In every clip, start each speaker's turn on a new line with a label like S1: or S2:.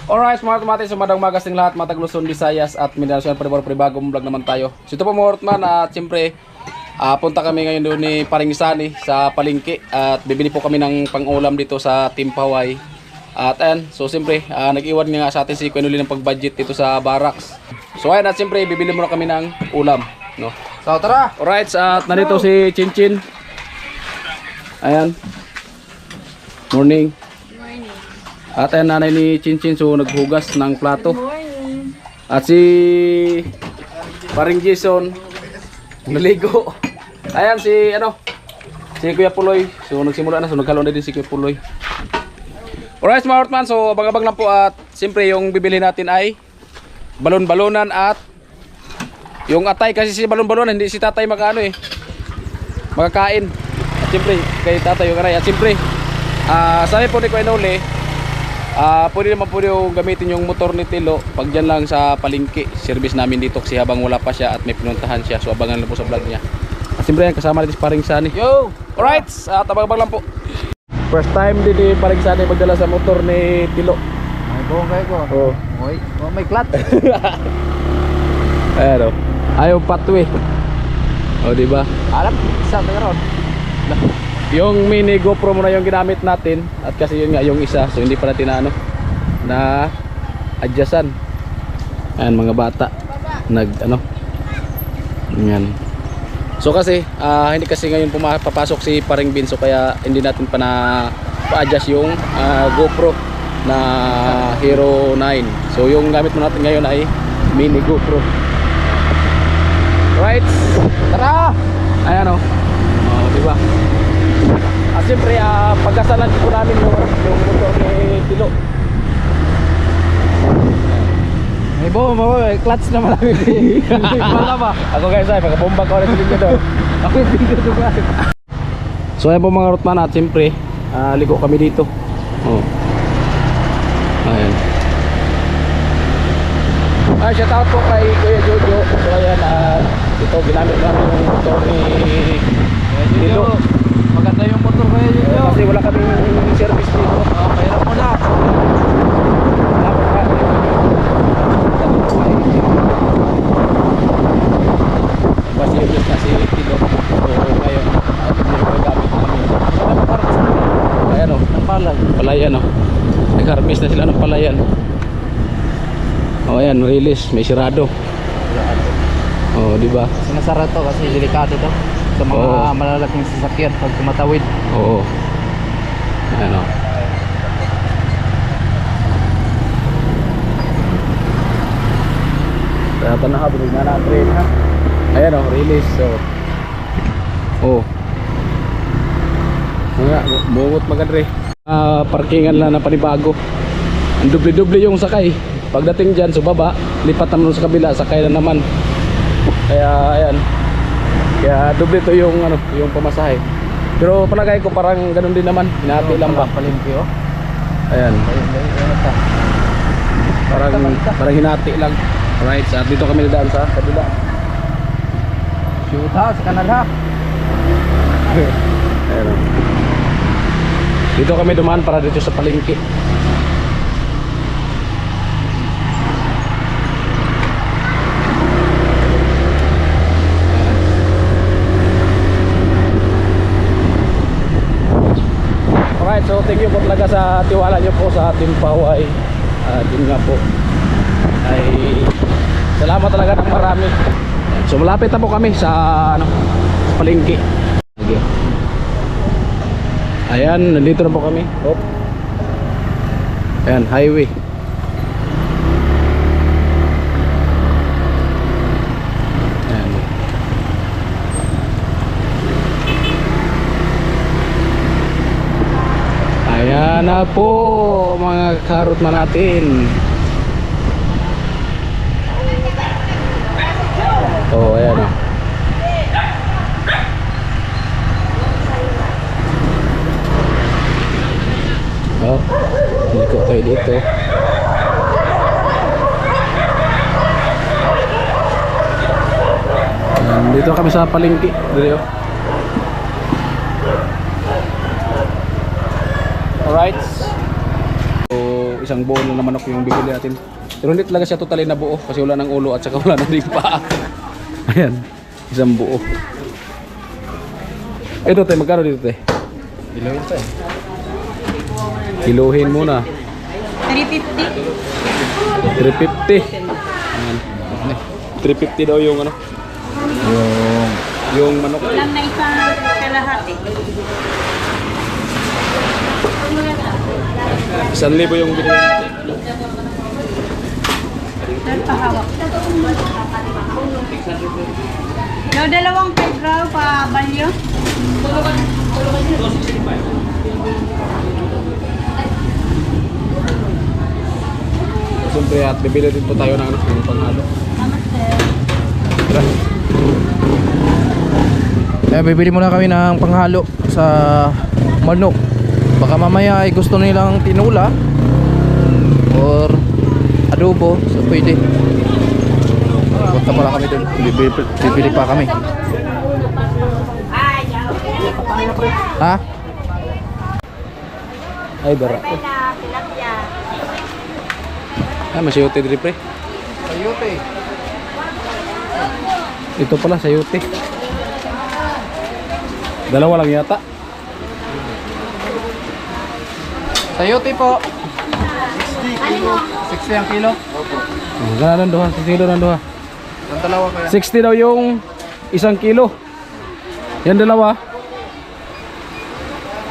S1: Alright, mga tomates, sumadang magas ng lahat, matag Luzon, Visayas at Mindanao. Bagong vlog naman tayo. So ito po mga Hortman at siyempre punta kami ngayon doon ni Paring Isani sa palengke at bibili po kami ng pang-ulam dito sa Team Paway. At ayan, so siyempre nag-iwan nga sa atin si Kuya Noli ng pag-budget dito sa barracks. So ayan, at siyempre bibili muna kami ng ulam, no?
S2: So tara!
S1: Alright, at nandito si Chinchin. Ayan. Morning. At ayan, nanay ni Chinchin, so naghugas ng plato. At si Paring Jason naligo. Ayan si si Kuya Puloy. So nagsimula na, so nagkalon na din si Kuya Puloy. Alright mga Hortman, so abang-abang lang po. At siyempre yung bibili natin ay balon-balonan at yung atay, kasi si balon-balonan hindi si tatay makakain. At siyempre kay tatay yung aray. At siyempre sabi po ni Kuya Noli, pwede naman po yung gamitin yung motor ni Tilo pag dyan lang sa palengke. Service namin dito kasi habang wala pa siya at may pinuntahan siya. So abangan lang po sa vlog niya. At siyempre yan, kasama natin si Paring Isani.
S2: Yo!
S1: Alright, abang-abang lang po. First time din ni Paring Isani magdala sa motor ni Tilo.
S2: May buong kayo ko.
S1: Oh.
S2: Oy, may clutch.
S1: Ayan o, ayaw patwe. O diba?
S2: Alam, isa na ron.
S1: Yung mini GoPro muna yung ginamit natin. At kasi yun nga yung isa, so hindi pa natin na adjustan. Ayan mga bata yan. So kasi hindi kasi ngayon papasok si Paring Bin, so kaya hindi natin pa na pa-adjust yung GoPro na Hero 9. So yung gamit mo natin ngayon ay mini GoPro. Right, tara! Ayan o, diba? At siyempre pagkasalan po namin yung motor ni Tilo.
S2: May buong, may clutch na malaki. Wala ba?
S1: Ako guys ay pagkabomba ko ulit dito daw.
S2: Ako yung video to guys.
S1: So ayan po mga Hortman, at siyempre ligo kami dito. Oh. Ayan. Shout out po kay Kuya Jojo. So ayan, ito ginamit namin yung motor ni Tilo.
S2: Maganda yung motor kayo Jojo.
S1: Kasi wala kaming service dito.
S2: Mayroon mo na.
S1: Pasiyos na si Tilo. So ngayon, yung gamit namin. Ayan o, palayan o. Nag-harvest na sila ng palayan. O ayan, release, may sirado. O, diba?
S2: Sinasara to kasi delikado to. Sa mga malalaking sasakyan pag tumatawid.
S1: Oo. Ayan o. Kaya na ha, binig na na-train ha. Ayan o, release. So, nga, bungot magadre. Parkingan lang na panibago. Ang dubli-dubli yung sakay. Pagdating dyan, so baba, lipat naman sa kabila, sakay na naman. Kaya ayan. Kaya dubli to yung yung pamasahe. Pero palagay ko parang ganun din naman. Hinati lang ba?
S2: Palengke oh.
S1: Ayan. Parang hinati lang. Alright, so dito kami dadaan sa kabila.
S2: Shoot ha, sa kanal ha.
S1: Ayan. Dito kami dumaan para dito sa palengke. Alright, so thank you po talaga sa tiwala nyo po sa Team Paway. Yun nga po ay salamat talaga ng marami. So malapit na po kami sa palengke. Okay. Ayan, nandito na po kami. Hop. Ayan, highway. Ayan. Ayan na po mga karotman natin. Oh, ayan o. Oh, ikot tayo dito. Dito kami sa palengke. Dito. Alright. So isang buo na manok yung bibili natin. Pero hindi talaga siya totally na buo kasi wala ng ulo at saka wala ng paa. Ayan, isang buo. Ito tayo, magkano dito tayo?
S2: Diluin pa eh.
S1: Kiluhin muna.
S3: 350.
S1: 350. Ayan. 350 daw yung ano? Yung manok.
S3: Lang na isang kalahati.
S1: 1,000 yung binili natin.
S3: Dahil pahawak. No, dalawang pedro pa balyo.
S1: Siyempre at bibili din po tayo ng ano, yung panghalo. Tara.
S2: Bibili muna kami ng panghalo sa manok. Baka mamaya ay gusto nilang tinula or adobo, so pwede. Punta pala kami dun. Bibili pa kami. Ha?
S1: Ay, dara. Ay, masayote din pre.
S2: Sayote.
S1: Ito pala, sayote. Dalawa lang yata.
S2: Sayote po. 60 ang kilo.
S1: Gana ng duha, 60 kilo ng duha.
S2: Ang dalawa kaya.
S1: 60 daw yung 1 kilo. Yan dalawa.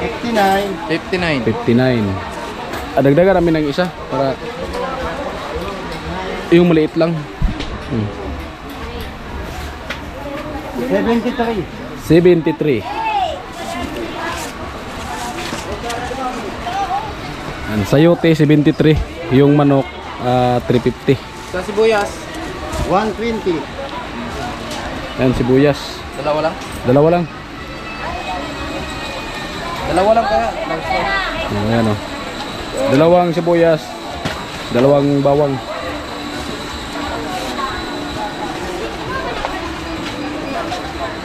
S2: 59.
S1: 59. Dagdagan namin ng isa para yung maliit lang. 73. Ang sayote 73, yung manok 350.
S2: Sa sibuyas.
S4: 120.
S1: Ayan sibuyas.
S2: Dalawa lang.
S1: Dalawa lang.
S2: Dalawa lang kaya.
S1: Ayan o. Dalawang sibuyas, dalawang bawang.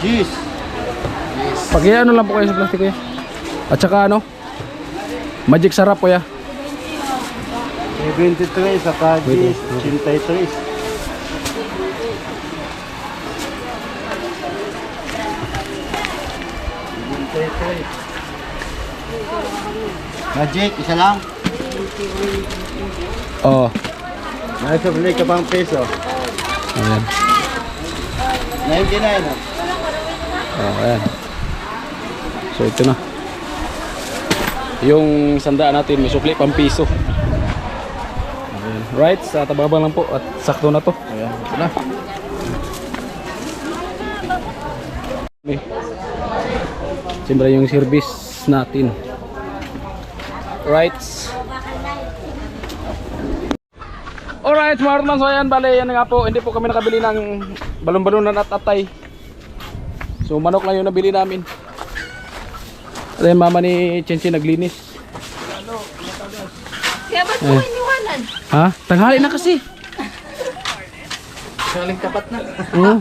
S4: Cheese.
S1: Pag-ano lang po kayo sa plastic kuya. At saka ano? Magic sarap kuya.
S4: 23 saka cheese. 83. Magic, isa lang.
S1: Oh.
S4: Nasa bili ka pang peso.
S1: Ayan.
S4: 99.
S1: Oh, ayan. So ito na. Yung sandaan natin may sukli pang piso. Ayan. Right, sa tababang lang po at sakto na to.
S2: Ayan, ito na.
S1: Siyempre yung service natin. Right. Alright, mga man, so ayan, bale, yan nga po, hindi po kami nakabili ng balon-balonan at atay. So manok lang yung nabili namin. At yung mama ni Chenchi naglinis.
S3: Kaya ba't mo iniwanan?
S1: Ha? Tanghali na kasi.
S2: Galing tapat na.
S1: Oo.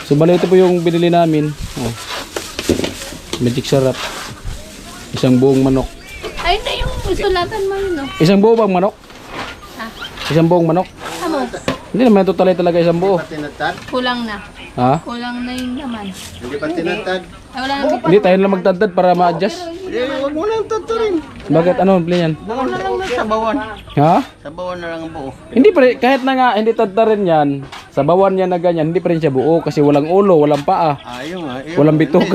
S1: So bale, ito po yung binili namin. Oh. Magic sarap. Isang buong manok.
S3: Ay, na yung sulatan mo yun, no?
S1: Isang buo bang manok?
S3: Ha?
S1: Isang buong manok?
S3: Ano?
S1: Hindi naman ito talaga isang buo.
S4: Tinatad?
S3: Kulang na.
S1: Ha?
S3: Kulang na yung laman.
S4: Hindi pa tinatad.
S3: Ay, wala na.
S1: Hindi, tayo na lang magtadtad para ma-adjust.
S4: Huwag mo nang taturin.
S1: Bakit? Ano ang plan yan?
S4: Buo na lang na sabawan.
S1: Ha?
S4: Sabawan na lang ang buo.
S1: Hindi pa rin, kahit na nga hindi tadta rin yan, sa bawan yan na ganyan, hindi pa rin siya buo kasi walang ulo, walang paa,
S4: Ayun nga.
S1: walang bitok.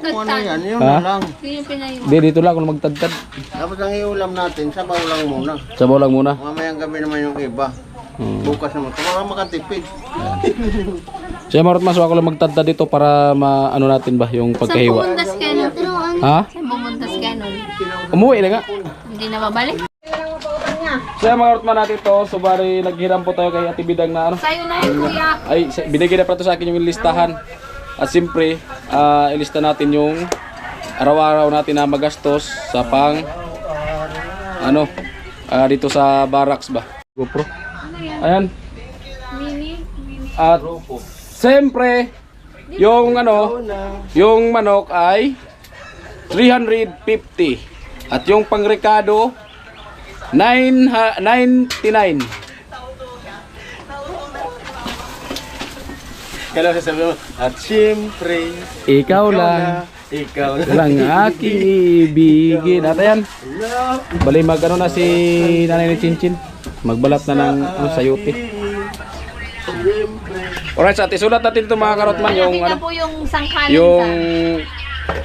S4: Kung ano yan, yun
S1: Ha?
S4: na lang.
S3: Yun yung pinayong.
S1: Hindi, dito lang ako magtadtad.
S4: Tapos ang iulam natin, sabaw lang muna.
S1: Sabaw lang muna.
S4: Mamayang gabi naman yung iba. Bukas naman. Para makatipid.
S1: Siya marot mas ako lang magtadtad dito para maano natin ba yung
S3: Saan
S1: pagkahiwa.
S3: pumuntas ka nun?
S1: Ha?
S3: Saan pumuntas ka nun?
S1: Umuwi na nga.
S3: Hindi na mabalik?
S1: Siya marot man natin to, so bari naghiram po tayo kay Ate Bidang na ano.
S3: Sa'yo na yun, kuya.
S1: Ay, binigay na pala to sa akin yung listahan. At siyempre, ilista natin yung araw-araw natin na magastos sa pang ano, dito sa barracks ba. GoPro. Ayan.
S3: Mini.
S1: At siyempre, yung ano, yung manok ay 350. At yung pangrekado, 999.
S4: Kailan sasabi mo? At siyempre,
S1: Ikaw lang.
S4: ikaw na.
S1: Lang aking ibigin. At ayan, bali magano na si Nanay ni Chinchin. Magbalat na ng sayote. Alright, sa isulat natin ito mga karotman yung
S3: Tingnan
S1: ano,
S3: po yung sangkalan
S1: yung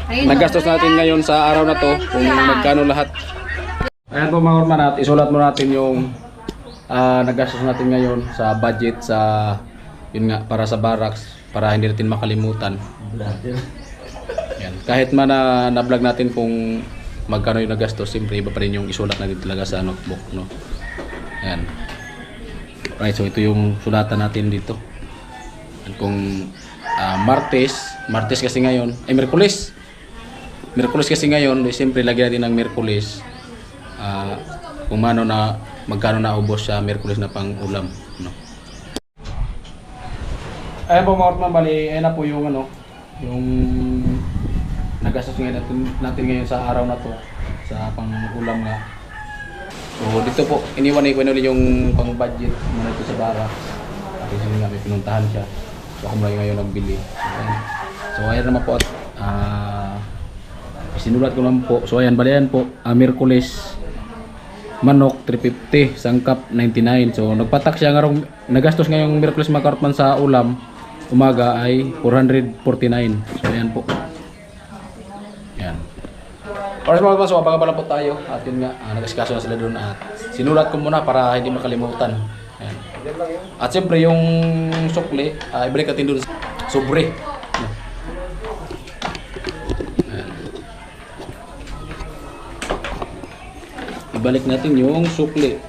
S3: Ayun,
S1: nagastos natin ngayon sa araw na to, kung magkano lahat. Ayan po mga karotman, at isulat mo natin yung nagastos natin ngayon sa budget sa yun nga para sa barracks para hindi natin makalimutan. Yan. Kahit man na-vlog natin kung magkano yung nagastos, siyempre iba pa rin yung isulat natin talaga sa notebook, no? Ayan. Right, so ito yung sulatan natin dito. At kung Martes kasi ngayon, ay Miyerkules kasi ngayon, siyempre lagyan natin ng Miyerkules. Kung magkano na ubos sa Miyerkules na pang ulam, no? Ayan po mga ortman, bali, ayan na po yung yung nagastos natin ngayon sa araw na to sa pang-ulam nga. So dito po, iniwan ko ulit yung pang-budget muna ito sa bara. Kasi yun nga, may pinuntahan siya. So ako muna ngayon nagbili. So ayan naman po at sinulat ko naman po. So ayan, bali ayan po, Miyerkules, manok 350, sangkap 99. So nagpatak siya nagastos ngayong Miyerkules mga karotman sa ulam. Umaga ay 449. So ayan po. Yan. Oras mga kapatid, so abang-abang po tayo. At yun nga, nag-askaso na sila doon. At sinulat ko muna para hindi makalimutan. Ayan. At siyempre yung sukli, ibalik natin doon sobre. Ayan. Ibalik natin yung sukli.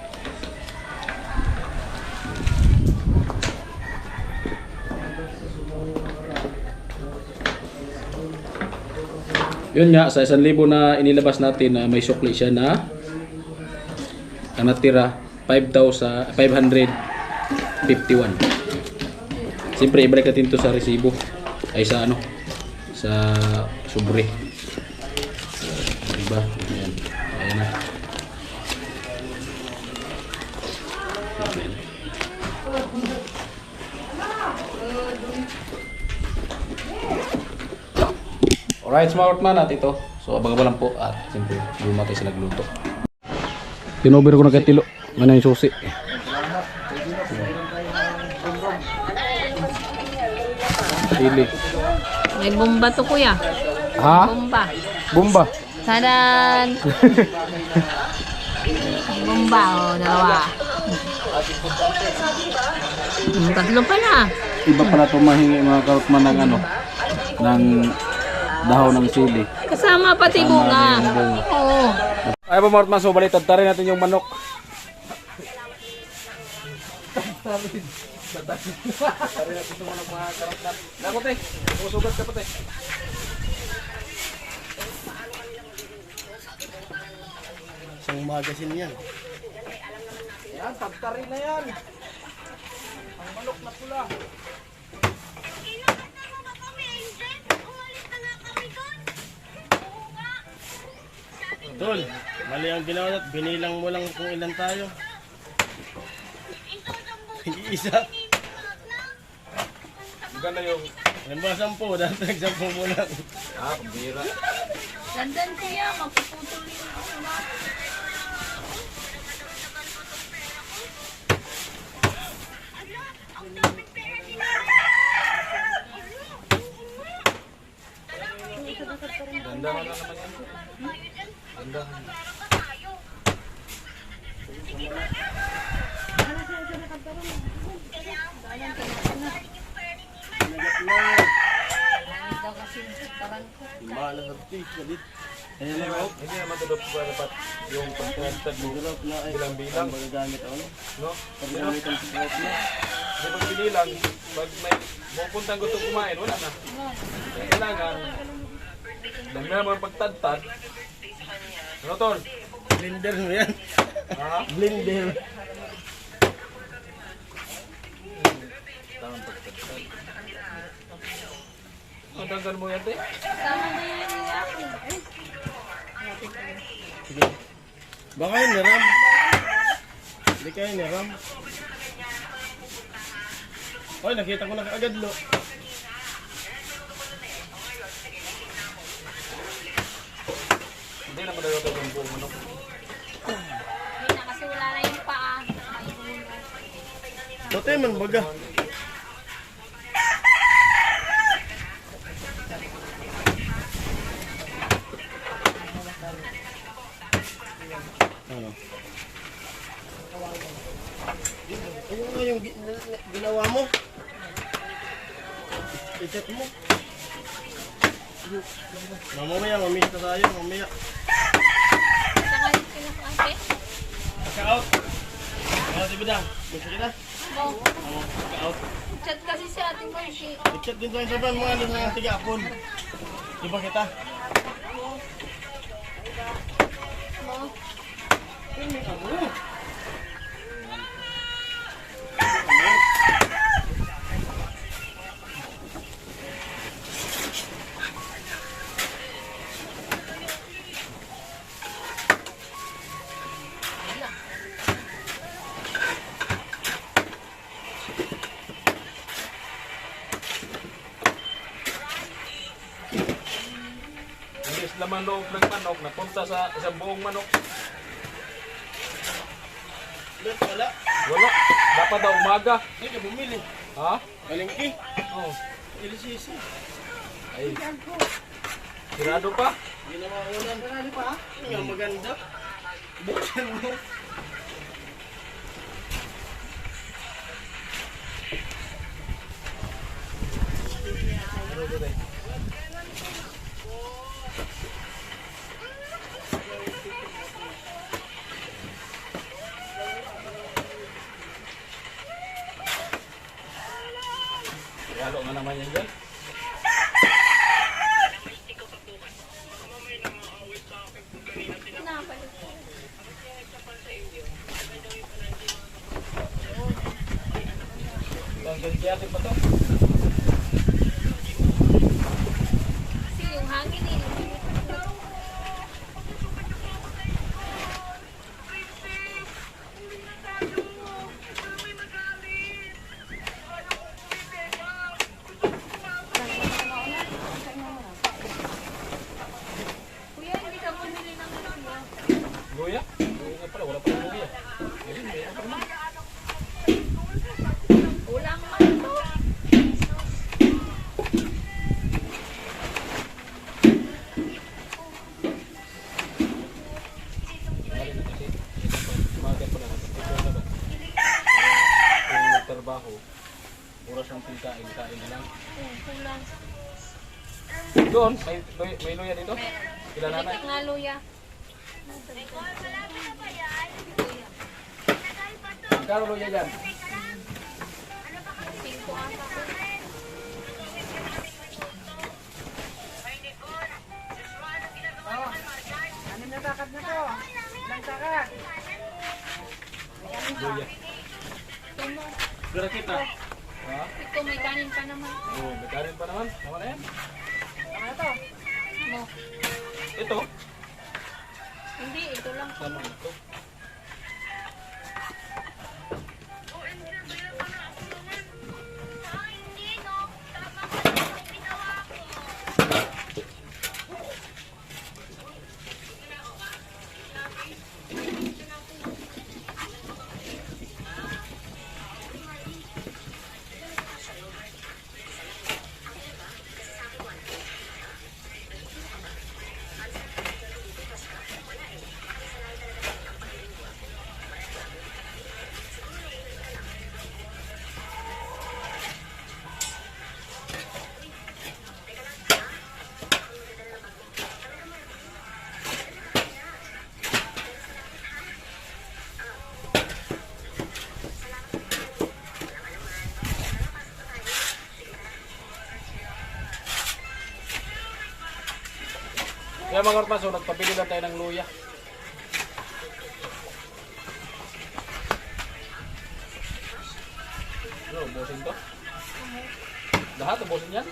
S1: Yun nga, sa 1,000 na inilabas natin, may sukli siya na ang natira 5,551. Siyempre ibalik natin ito sa resibo ay sa sa sobre, diba? Ayan. Ayan na. Ayan. Alright, smart man at ito. So abang-abang lang po at siyempre bumatay sila nagluto. Tinover ko na kay Tilo. Ano yung susi? Sili.
S3: May bomba to kuya.
S1: Ha?
S3: Bomba.
S1: Bomba.
S3: Tadan! May bomba dalawa. Tatlo pa na.
S1: Iba pala ito mahingi mga karotman ng ng dahon ng sili.
S3: Kasama pati bunga. Oo.
S1: Ay po mga karotman, so balitad tarin natin yung manok. Dapat eh, susugat ka pati.
S4: Isang magasin yan.
S1: Yan, tagtarin na yan. Ang manok na pula.
S4: Tol, mali ang ginawa natin. Binilang mo lang kung ilan tayo. Isa.
S1: Ganda yung...
S4: Ilan ba 10? Dahil nag-10 mo lang.
S1: Bira.
S3: Landan kuya, magpuputol yung
S1: Ganda na naman yan. Ganda.
S4: Mahal ang hapti. Galit. Ayan na ako.
S1: Hindi naman ito dapat yung pagkantad mo. Bilang-bilang.
S4: Magagamit ako.
S1: No?
S4: Pag-gamit ang support na.
S1: Kasi pag binilang, pag may pupuntang gusto kumain, wala na. Kailangan, dami na naman pagtadtad. Ano tol?
S4: Blender mo yan.
S1: Ha?
S4: Blender.
S1: Tamang pagtadtad. Ang tanggal mo yan, te?
S3: Sama na yan niya.
S4: Sige. Baka yun, niram. Hindi kayo niram. Oy, nakita ko na kaagad, lo.
S1: Hindi naman nagato yung buong manok.
S3: Hindi na kasi wala na yung paa.
S4: Buti man baga. Ano? Ayun nga yung ginawa mo. I-check mo. Mamaya, mamita tayo, mamaya.
S3: Saka yung pinaka-ate.
S4: Pagka-out. Ano, di ba dang? Gusto kita?
S3: Mo.
S4: Oo, pagka-out.
S3: Chat kasi si Ate Marcy.
S4: I-chat din tayo sa ban mga alis ng tiga-apon. Di ba kita?
S3: Mo.
S4: Ano?
S1: Imbis laman loob ng manok, napunta sa isang buong manok.
S4: Ba't wala?
S1: Wala. Dapat daw umaga.
S4: Hindi ka bumili.
S1: Ha?
S4: Malingki.
S1: Oh.
S4: Ilisisi.
S1: Ay. Sirado pa?
S4: Hindi na maulan. Marali pa? Hindi nga maganda. Buksan mo.
S1: Halo nga naman yan dyan.
S3: Pinapalit ko.
S1: Ang ganti pa to.
S3: Kasi yung hangin eh. Kuya, hindi ka bumili ng luya.
S1: Luya? Luya pala, wala pa ng luya.
S3: Wala man to.
S1: Umaga pa lang. Ito na ba? Kung nagtrabaho, oras ng kain na lang.
S3: Kulang.
S1: Doon, may luya dito? Kila nanay?
S3: Balik nga luya.
S1: Magkano luya dyan?
S3: 5 ata ko.
S1: Luya.
S3: Tumo.
S4: Gara kita.
S1: Ha?
S3: Ito may kanin pa naman.
S1: Oo, may kanin pa naman. Tama na yan.
S3: Mo.
S1: Ito.
S3: Hindi, ito lang.
S1: Tama ito. Kaya mga orpas, so, nagpabili lang tayo ng luya. Ano, ubusin to? Lahat, ubusin yan?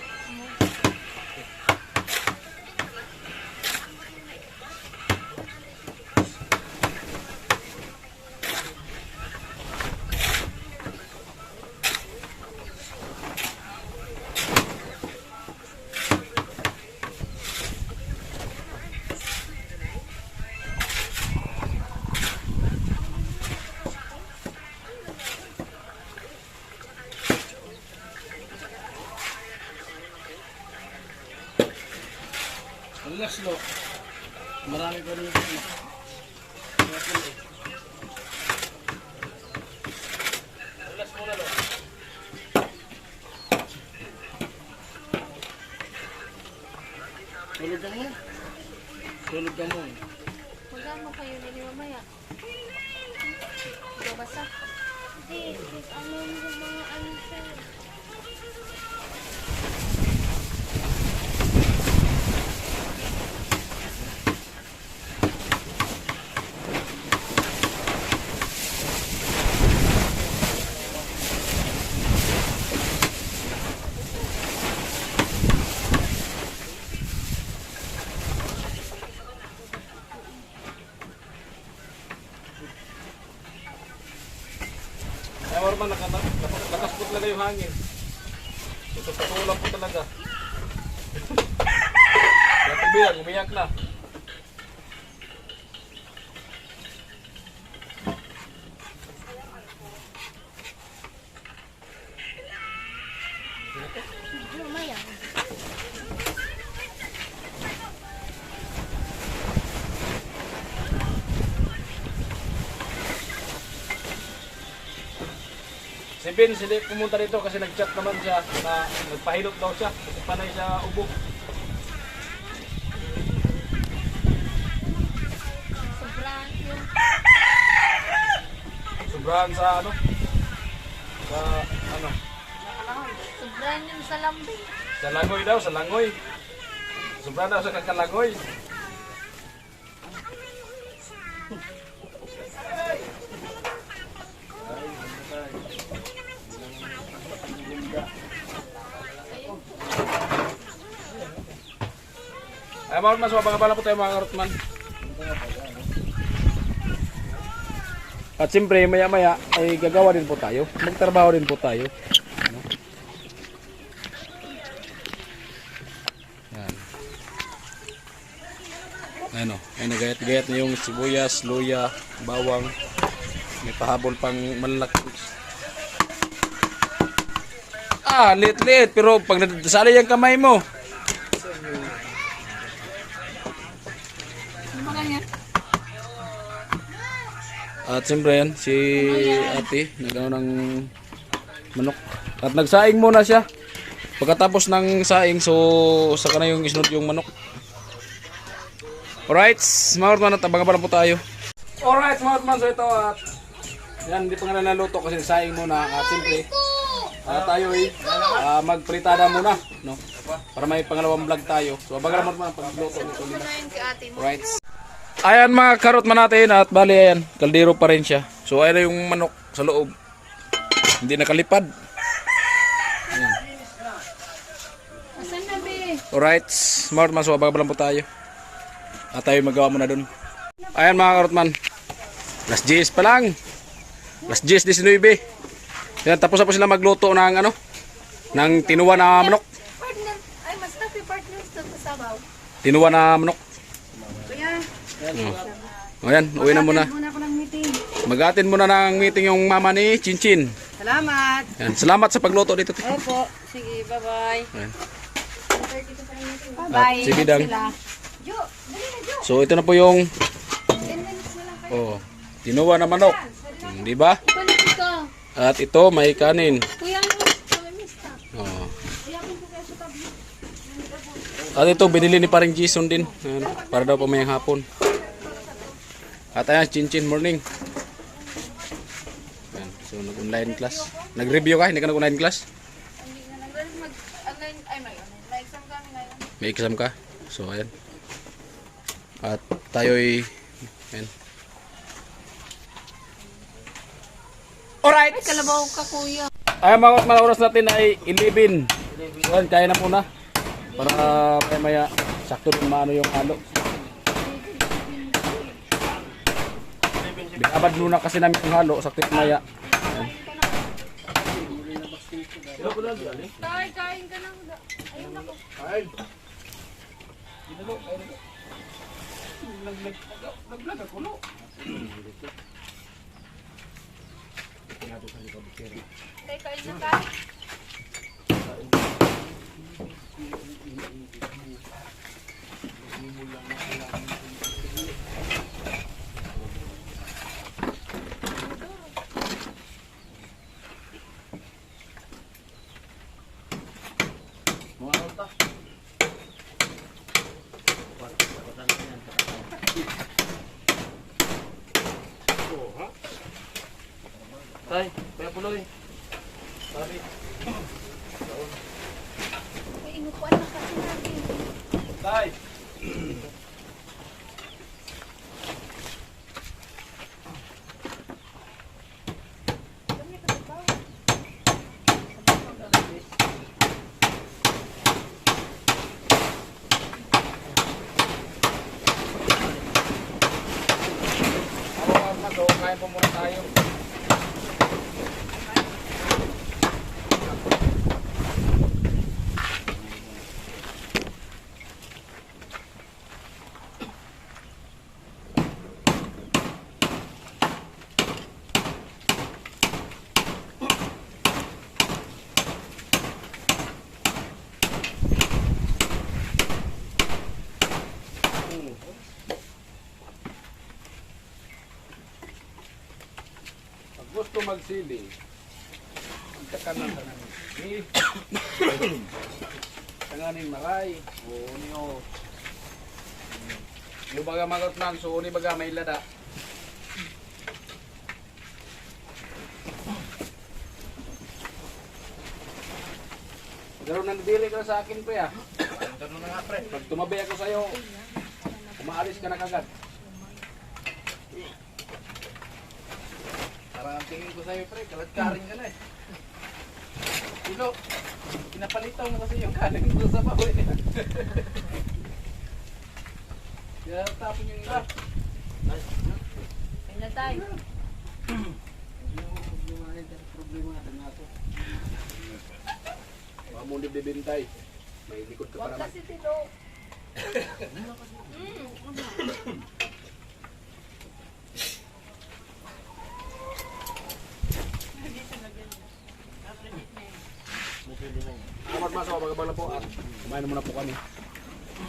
S4: bukas lo. Marami pa rin ito. Relax muna lo. Tulog ka mo. Tulog ka mo.
S5: Wala mo kayo nili mamaya. Ikaw basa? Hindi, ano yung mga ano sa'yo?
S1: Ay, Marman, lakas po talaga yung hangin. Ito, patulap po talaga. Kaya tubig, umiyak na.
S5: Mamaya.
S1: Si Vince, hindi pumunta dito kasi nag-chat naman siya na nagpahilot daw siya kasi panay siya ubo.
S5: Sobrang yung
S1: Sobrahan sa ano? Sa ano?
S5: sobrang yung sa lambing.
S1: Sa langoy daw, sa langoy. Sobrahan daw sa kakalangoy. Ay, mga Rutman, sumabangabala po tayo mga Rutman. At siyempre, maya-maya ay gagawa din po tayo. Magtrabaho din po tayo. Ano? Yan. Ano, ay nagayat-gayat na yung sibuyas, luya, bawang. May pahabol pang malaki. Ah, liit-liit. Pero pag nadasali yung kamay mo. At siyempre yan, si ate, nagano ng manok. At nagsaing muna siya. Pagkatapos ng saing, so saka na yung isunod yung manok. Alright, mga Rutman, at abang-abang po tayo. Alright, mga Rutman, so ito at yan, hindi pa nga naluto kasi saing muna. At siyempre, tayo ay magpritada muna, no? Para may pangalawang vlog tayo. So abang-abang naman ang pagluto nito. Alright. Ayan mga karotman natin at bali ayan, kaldero pa rin siya. So ayan na yung manok sa loob. Hindi nakalipad. Ayan.
S3: Asan na, be?
S1: Alright, smart man, so abang-abang po tayo. At tayo magawa muna dun. Ayan mga karotman. Last GS pa lang. Last GS 19. Ayan, tapos na po sila magluto ng ano, ng tinuwa na manok.
S5: Partner. Ay, mas happy partner sa sabaw.
S1: Tinuwa na manok. O yan, uwi na muna.
S3: Muna ako ng meeting.
S1: Mag-attend muna ng meeting yung mama ni Chinchin.
S3: Salamat.
S1: Yan, salamat sa pagluto dito.
S3: Opo. Sige, bye-bye.
S1: Ayan.
S3: Bye.
S1: Sige, Dang.
S3: Sila.
S1: So ito na po yung tinuwa na manok. Di ba?
S5: Panik ito.
S1: At ito may kanin.
S5: Kuya, ano? Mista.
S1: Oh. At ito binili ni paring Jason din. Ayan, para daw pamayang hapon. At ayan, Chinchin, morning. Ayan, so nag-online class. Nag-review ka? Hindi ka nag-online class?
S5: Hindi na mag-online. Ay, may exam kami ngayon.
S1: May exam ka? So ayan. At tayo'y ayan. Alright!
S5: Ay, kalabaw ka, kuya.
S1: Ayan mga oras natin ay 11. So ayan, kaya na po na. Para maya sakto din maano yung halo. Binabad muna kasi namin yung halo, sakto maya.
S5: Kain ka na. Ayun ako.
S1: Nag-vlog ako, no?
S5: Tay, kain na tayo.
S4: Oo, ha?
S2: Tay, kaya puloy. Sabi.
S5: May inupuan na kasi natin.
S2: Tay.
S5: Kami ka ba?
S1: So, kain po muna tayo. Pag gusto magsili, ang kanan ni tanganin maray o niyo yung baga magot nan so ni baga may lada. Pero nandili ka sa akin pre ah.
S2: Ganun na nga pre.
S1: Pag tumabi ako sa'yo, umaalis ka na kagad.
S2: Parang ang tingin ko sa'yo pre, kalat-karing ka na eh. Ilo, pinapalitaw mo kasi yung kanin ko sa baboy niya. Kaya tapon yung iba.
S3: Ayun na tayo.
S1: Baka mo bibintay. May likod ka pa
S5: Huwag
S1: naman.
S5: kasi tilo.
S1: Amat maso, magabala po at kumain na muna po kami.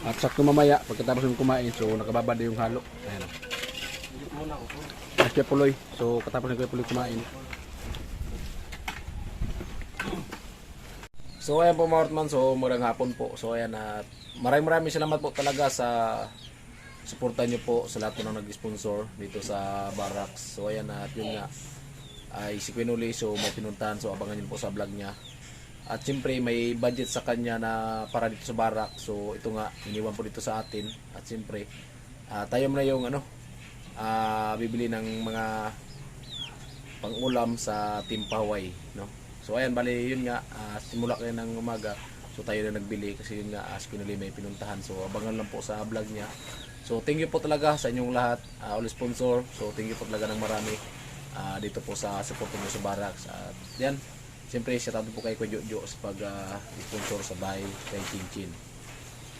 S1: At sakto mamaya, pagkatapos ng kumain, so nakababad yung halo. Ayan. At Kuya Puloy, so katapos ng Kuya Puloy kumain. So ayan po mga Hortman, so magandang hapon po. So ayan, at maraming salamat po talaga sa suporta nyo po sa lahat po ng nag-sponsor dito sa Barracks. So ayan, at yun nga, ay si Quinuli, so may pinuntahan, so abangan nyo po sa vlog niya. At siyempre may budget sa kanya na para dito sa Barracks. So ito nga, iniwan po dito sa atin. At siyempre, tayo muna yung bibili ng mga pang-ulam sa Team Paway, no? So ayan, bali yun nga, simula kayo ng umaga, so tayo na nagbili kasi yun nga, si Quinuli may pinuntahan. So abangan lang po sa vlog niya. So thank you po talaga sa inyong lahat, all sponsor. So thank you po talaga ng marami dito po sa support niyo sa Barracks. At yan, siyempre shoutout po kay Kuya Jojo sa pag-sponsor sa bahay kay Chinchin.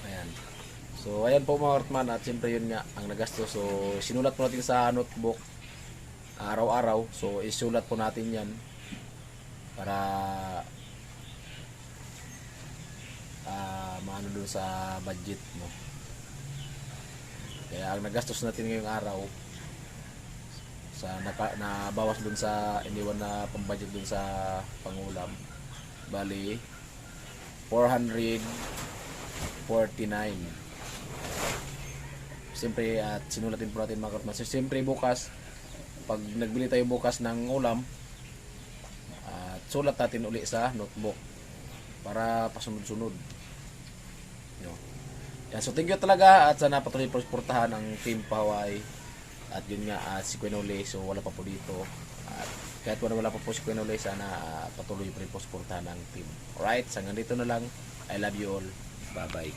S1: Ayan. So ayan po mga Hortman, at siyempre yun nga ang nagastos. So sinulat po natin sa notebook araw-araw. So isulat po natin yan para maano dun sa budget mo. Kaya ang nagastos natin ngayong araw sa nabawas dun sa iniwan na pambudget dun sa pangulam, bali 449. Siyempre at sinulatin po natin mga Hortman. So siyempre bukas, pag nagbili tayo bukas ng ulam, sulat natin uli sa notebook para pasunod-sunod. Yan, so thank you talaga, at sana patuloy po suportahan ang Team Paway. At yun nga, si Quinuli, so wala pa po dito. At kahit wala pa po si Quinuli, sana patuloy po rin po suportahan ang team. Alright, so hanggang dito na lang. I love you all. Bye bye.